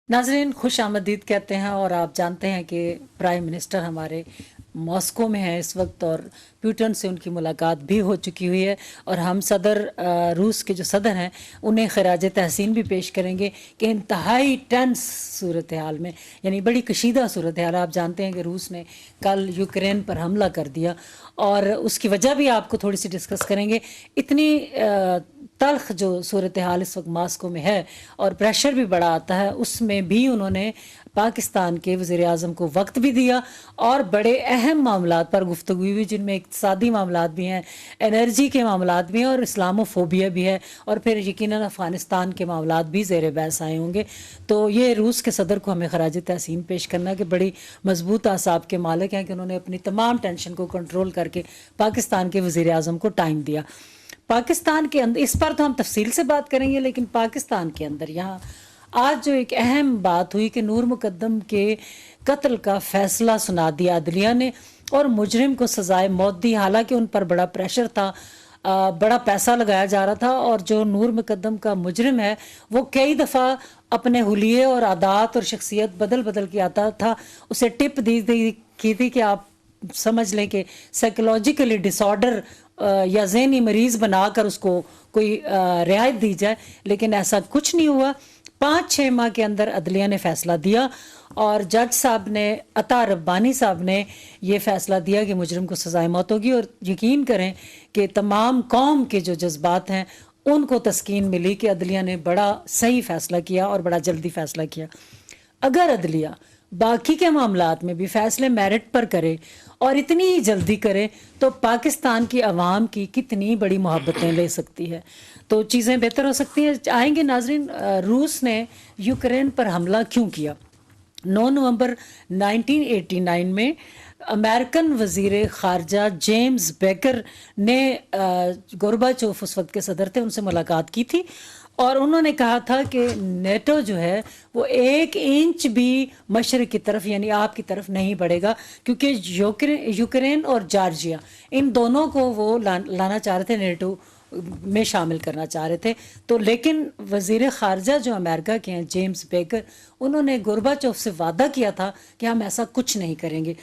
नाज़रीन खुश आमदीद कहते हैं और आप जानते हैं कि प्राइम मिनिस्टर हमारे मॉस्को में हैं इस वक्त और प्यूटन से उनकी मुलाकात भी हो चुकी हुई है और हम सदर रूस के जो सदर हैं उन्हें खराज तहसीन भी पेश करेंगे कि इंतहाई टेंस सूरत हाल में यानी बड़ी कशीदा सूरत हाल। आप जानते हैं कि रूस ने कल यूक्रेन पर हमला कर दिया और उसकी वजह भी आपको थोड़ी सी डिस्कस करेंगे। इतनी तल्ख जो सूरत हाल इस वक्त मॉस्को में है और प्रेशर भी बड़ा आता है, उसमें भी उन्होंने पाकिस्तान के वज़ीर आज़म को वक्त भी दिया और बड़े अहम मामलात पर गुफ्तगू हुई जिनमें इक़्तिसादी मामलात भी हैं, एनर्जी के मामलात भी हैं और इस्लामोफोबिया भी है और फिर यकीनन अफ़गानिस्तान के मामलात भी ज़ेर बहस आए होंगे। तो ये रूस के सदर को हमें खराज तहसीन पेश करना कि बड़ी मजबूत आसाब के मालिक हैं कि उन्होंने अपनी तमाम टेंशन को कंट्रोल करके पाकिस्तान के वज़ीर आज़म को टाइम दिया। पाकिस्तान के अंदर इस पर तो हम तफसील से बात करेंगे, लेकिन पाकिस्तान के अंदर यहाँ आज जो एक अहम बात हुई कि नूर मुकद्दम के कत्ल का फैसला सुना दिया अदलिया ने और मुजरिम को सजाए मौत दी। हालांकि उन पर बड़ा प्रेशर था, बड़ा पैसा लगाया जा रहा था और जो नूर मुकद्दम का मुजरिम है वो कई दफ़ा अपने हुलिये और आदात और शख्सियत बदल बदल के आता था। उसे टिप दी की थी कि आप समझ लें कि साइकोलॉजिकली डिसऑर्डर या ज़हनी मरीज़ बनाकर उसको कोई रियायत दी जाए, लेकिन ऐसा कुछ नहीं हुआ। 5-6 माह के अंदर अदलिया ने फ़ैसला दिया और जज साहब ने, अता रब्बानी साहब ने ये फ़ैसला दिया कि मुजरिम को सज़ाए मौत होगी। और यकीन करें कि तमाम कौम के जो जज्बात हैं उनको तस्कीन मिली कि अदलिया ने बड़ा सही फ़ैसला किया और बड़ा जल्दी फ़ैसला किया। अगर अदलिया बाकी के मामलात में भी फ़ैसले मेरिट पर करे और इतनी ही जल्दी करे तो पाकिस्तान की आवाम की कितनी बड़ी मोहब्बतें ले सकती है, तो चीज़ें बेहतर हो सकती हैं। आएंगे नाजरीन, रूस ने यूक्रेन पर हमला क्यों किया। 9 नवंबर 1989 में अमेरिकन वज़ीर ख़ारजा जेम्स बेकर ने गोरबाचोव उस वक्त के सदर थे, उनसे मुलाकात की थी और उन्होंने कहा था कि नेटो जो है वो 1 इंच भी मशरक़ की तरफ यानी आप की तरफ नहीं बढ़ेगा, क्योंकि यूक्रेन और जॉर्जिया इन दोनों को वो लाना चाह रहे थे, नेटो में शामिल करना चाह रहे थे। तो लेकिन वज़ीर ख़ारजा जो अमेरिका के हैं जेम्स बेकर, उन्होंने गोरबाचोव से वादा किया था कि हम ऐसा कुछ नहीं करेंगे।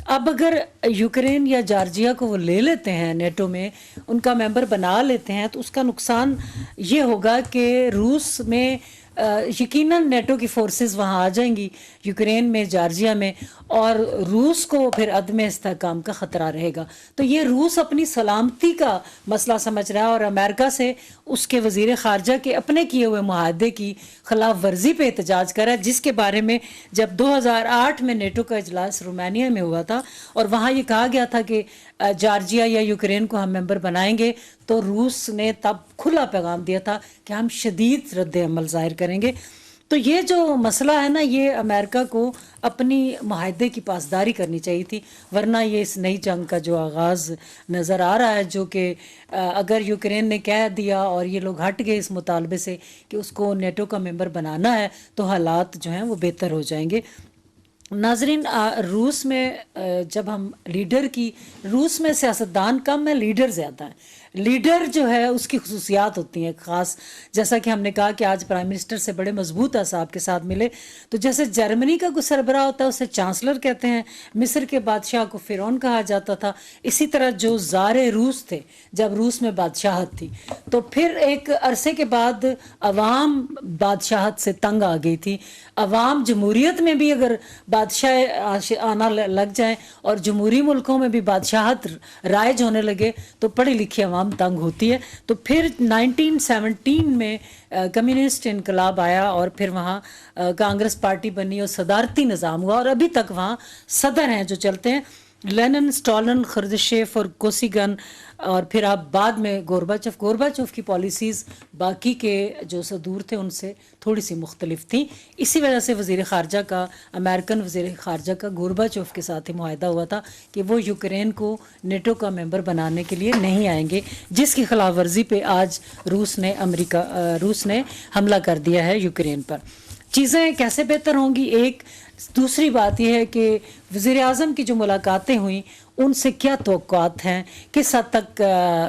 अब अगर यूक्रेन या जॉर्जिया को वो ले लेते हैं, नेटो में उनका मेंबर बना लेते हैं, तो उसका नुकसान ये होगा कि रूस में यकीनन नेटो की फोर्सेस वहाँ आ जाएंगी यूक्रेन में, जॉर्जिया में, और रूस को फिर अदम इस्तेहकाम का ख़तरा रहेगा। तो ये रूस अपनी सलामती का मसला समझ रहा है और अमेरिका से उसके वज़ीर ख़ारजा के अपने किए हुए मुआहदे की खिलाफ वर्जी पे एहतजाज कर रहा है, जिसके बारे में जब 2008 में नेटो का इजलास रोमानिया में हुआ था और वहाँ ये कहा गया था कि जॉर्जिया या यूक्रेन को हम मेंबर बनाएंगे, तो रूस ने तब खुला पैगाम दिया था कि हम शदीद रद्द अमल ज़ाहिर करेंगे। तो ये जो मसला है ना, ये अमेरिका को अपनी मुआहदे की पासदारी करनी चाहिए थी, वरना ये इस नई जंग का जो आगाज़ नज़र आ रहा है, जो कि अगर यूक्रेन ने कह दिया और ये लोग हट गए इस मुतालबे से कि उसको नेटो का मेंबर बनाना है, तो हालात जो हैं वो बेहतर हो जाएंगे। नाजरीन, रूस में जब हम लीडर की, रूस में सियासतदान कम है, लीडर ज़्यादा है। लीडर जो है उसकी खसूसियात होती हैं ख़ास, जैसा कि हमने कहा कि आज प्राइम मिनिस्टर से बड़े मजबूत असाब के साथ मिले। तो जैसे जर्मनी का कोई सरबराह होता है उसे चांसलर कहते हैं, मिस्र के बादशाह को फ़िरौन कहा जाता था। इसी तरह जो ज़ारे रूस थे, जब रूस में बादशाहत थी, तो फिर एक अरसे के बाद अवाम बादशाहत से तंग आ गई थी। अवाम जमहूरियत में भी अगर बादशाह आना लग जाए और जमहूरी मुल्कों में भी बादशाहत राइज होने लगे तो पढ़ी लिखी अवाम तंग होती है। तो फिर 1917 में कम्युनिस्ट इनकलाब आया और फिर वहाँ कांग्रेस पार्टी बनी और सदारती निज़ाम हुआ और अभी तक वहाँ सदर हैं जो चलते हैं, लेनिन, स्टालिन, खर्दशेफ और कोसिगन। और फिर आप बाद में गोरबाचोव की पॉलिसीज़ बाकी के जो सदूर थे उनसे थोड़ी सी मुख्तलिफ थी। इसी वजह से वज़ीर ख़ारजा का, अमेरिकन वज़ीर ख़ारजा का गोरबाचोव के साथ ही मुआहदा हुआ था कि वो यूक्रेन को नेटो का मेंबर बनाने के लिए नहीं आएंगे, जिसकी खिलाफ वर्जी पे आज रूस ने हमला कर दिया है यूक्रेन पर। चीज़ें कैसे बेहतर होंगी, एक दूसरी बात यह है कि वज़ीर आज़म की जो मुलाकातें हुई उनसे क्या तवक्कुआत हैं, किस हद तक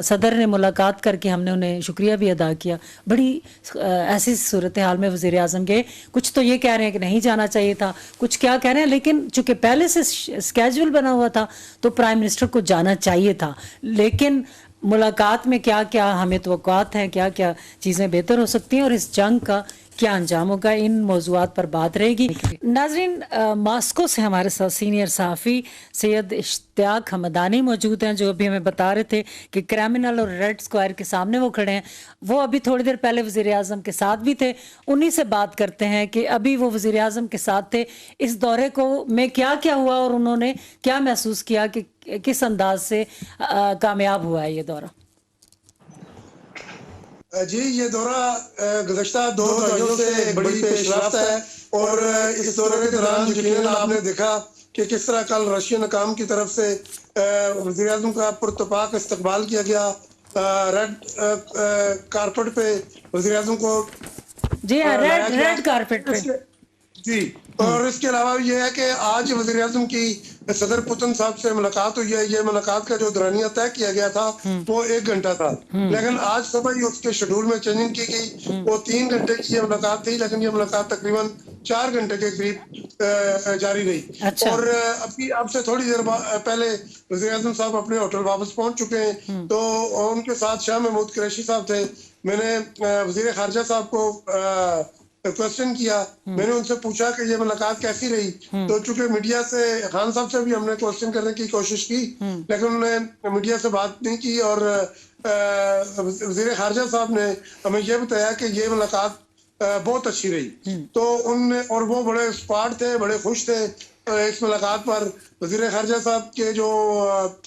सदर ने मुलाकात करके हमने उन्हें शुक्रिया भी अदा किया। बड़ी ऐसी सूरत हाल में वज़ीर आज़म गए, कुछ तो ये कह रहे हैं कि नहीं जाना चाहिए था, कुछ क्या कह रहे हैं, लेकिन चूंकि पहले से स्केड्यूल बना हुआ था तो प्राइम मिनिस्टर को जाना चाहिए था। लेकिन मुलाकात में क्या क्या हमें तवक्कुआत हैं, क्या क्या चीज़ें बेहतर हो सकती हैं और इस जंग का क्या अंजाम होगा, इन मौज़ूआत पर बात रहेगी। नाज़रीन, मॉस्को से हमारे साथ सीनियर सहाफ़ी सैयद इश्तियाक हमदानी मौजूद हैं, जो अभी हमें बता रहे थे कि क्रिमिनल और रेड स्क्वायर के सामने वो खड़े हैं। वो अभी थोड़ी देर पहले वज़ीर आज़म के साथ भी थे, उन्हीं से बात करते हैं कि अभी वो वज़ीर आज़म के साथ थे, इस दौरे को में क्या क्या हुआ और उन्होंने क्या महसूस किया कि किस अंदाज से कामयाब हुआ है ये दौरा। जी, ये दौरा गुज़श्ता 2 दहाइयों से एक बड़ी पेशरफ्त है और इस दौरे के दौरान यकीनन आपने देखा कि किस तरह कल रशियन हुकाम की तरफ से वज़ीर आज़म का पुरतपाक इस्तकबाल किया गया। रेड कारपेट पे वज़ीर आज़म को जी हाँ, रेड कारपेट पे जी। और इसके अलावा ये है कि आज वज़ीर आज़म की सदर पुतिन साहब से मुलाकात हुई है। ये मुलाकात का जो दौरानिया तय किया गया था वो 1 घंटा था, लेकिन आज सुबह ही उसके शेड्यूल में चेंजिंग की गई। वो 3 घंटे की ये मुलाकात थी, लेकिन ये मुलाकात तकरीबन 4 घंटे के करीब जारी रही। अच्छा। और अभी अब से थोड़ी देर पहले वज़ीर आज़म साहब अपने होटल वापस पहुंच चुके हैं। तो उनके साथ शाह महमूद कुरैशी साहब थे। मैंने वज़ीर खारजा साहब को क्वेश्चन किया, मैंने उनसे पूछा कि ये मुलाकात कैसी रही। तो चूंकि मीडिया से खान साहब से भी हमने क्वेश्चन करने की कोशिश की, लेकिन उन्होंने मीडिया से बात नहीं की। और वज़ीर खारजा साहब ने हमें ये बताया कि ये मुलाकात बहुत अच्छी रही। तो उनने और वो बड़े स्पार्ट थे, बड़े खुश थे इस मुलाकात पर। वज़ीर खारजा साहब के जो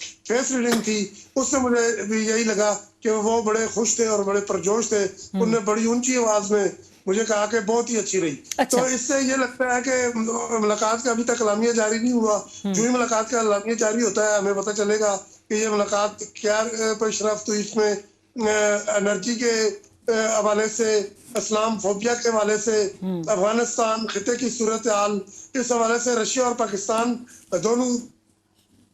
फेस रीडिंग थी उससे मुझे भी यही लगा कि वो बड़े खुश थे और बड़े परजोश थे। उनने बड़ी ऊंची आवाज में मुझे कहा कि बहुत ही अच्छी रही। अच्छा। तो इससे ये लगता है कि मुलाकात का अभी तक अलामिया जारी नहीं हुआ। जो ही मुलाकात का अलामिया जारी होता है हमें पता चलेगा कि ये मुलाकात क्या पेशरफ्त हुई। इसमें एनर्जी के हवाले से, इस्लाम फोबिया के हवाले से, अफगानिस्तान खिते की सूरत हाल, इस हवाले से रशिया और पाकिस्तान दोनों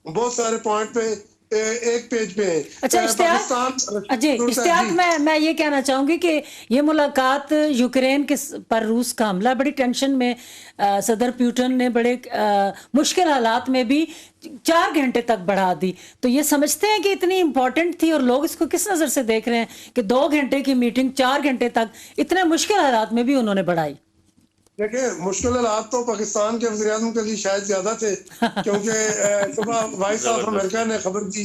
बहुत सारे पॉइंट पे एक पेज पे है। अच्छा इश्तियाक, मैं ये कहना चाहूंगी कि ये मुलाकात यूक्रेन के पर रूस का हमला, बड़ी टेंशन में सदर पुतिन ने बड़े मुश्किल हालात में भी 4 घंटे तक बढ़ा दी। तो ये समझते हैं कि इतनी इंपॉर्टेंट थी और लोग इसको किस नजर से देख रहे हैं कि 2 घंटे की मीटिंग 4 घंटे तक इतने मुश्किल हालात में भी उन्होंने बढ़ाई। देखिए, मुश्किल हालात तो पाकिस्तान के वज़ीर आज़म के लिए शायद ज्यादा थे, क्योंकि सुबह वॉइस ऑफ अमेरिका ने खबर दी।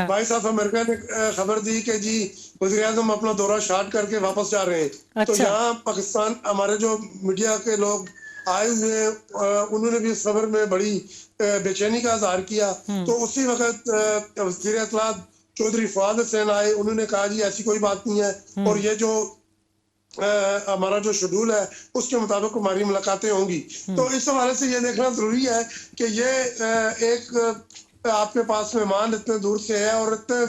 वॉइस ऑफ अमेरिका ने खबर दी कि जी वज़ीर आज़म अपना दौरा स्टार्ट करके वापस जा रहे हैं। अच्छा। तो यहाँ पाकिस्तान हमारे जो मीडिया के लोग आए हुए उन्होंने भी इस खबर में बड़ी बेचैनी का इजहार किया। तो उसी वक्त वज़ीर इत्तलात चौधरी फवाद हुसैन आए, उन्होंने कहा जी ऐसी कोई बात नहीं है और ये जो हमारा जो शेड्यूल है उसके मुताबिक हमारी मुलाकातें होंगी। तो इस हवाले से ये देखना जरूरी है कि ये एक आपके पास मेहमान इतने दूर से है और इतने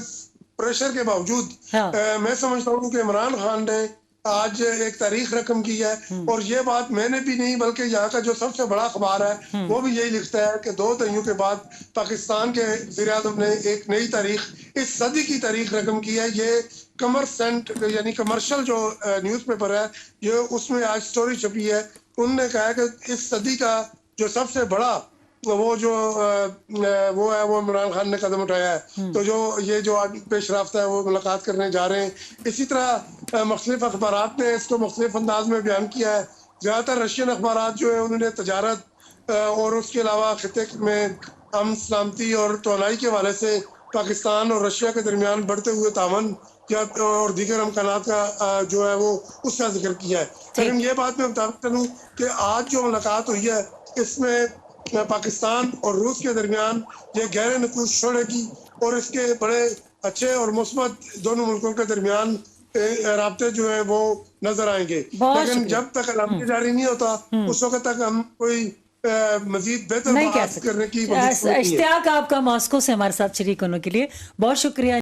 प्रेशर के बावजूद मैं समझता हूँ कि इमरान खान ने आज एक तारीख रकम की है। और ये बात मैंने भी नहीं बल्कि यहाँ का जो सबसे बड़ा अखबार है वो भी यही लिखता है कि 2 दहाइयों के बाद पाकिस्तान के वज़ीर आज़म ने एक नई तारीख, इस सदी की तारीख रकम की है। ये कमरसेंट यानी कमर्शियल जो न्यूज़पेपर है ये उसमें आज स्टोरी छपी है। उन्होंने कहा है कि इस सदी का जो सबसे बड़ा वो जो वो है वो इमरान खान ने कदम उठाया है। तो जो ये जो आज पेशरफ्त है वो मुलाकात करने जा रहे हैं। इसी तरह मुख्तलिफ अखबारात ने इसको मुख्तलिफ अंदाज में बयान किया है। ज़्यादातर रशियन अखबारात जो है उन्होंने तजारत और उसके अलावा खिते में अमन सलामती और तोनाई के हवाले से पाकिस्तान और रशिया के दरमियान बढ़ते हुए तावन और दीगर अमकानात का जो है वो उसका जिक्र किया है। लेकिन ये बात मैं बता चलूँ कि आज जो मुलाकात हुई है इसमें पाकिस्तान और रूस के दरमियान ये गहरे नकुश छोड़ेगी और इसके बड़े अच्छे और मुस्बत दोनों मुल्कों के दरमियान राब्ते जो है वो नजर आएंगे। लेकिन जब तक अलामिया जारी नहीं होता उस वक्त तक हम कोई मजीद बेहतर बात करने की। इश्तियाक, आपका मॉस्को से हमारे साथ शरीक होने के लिए बहुत शुक्रिया।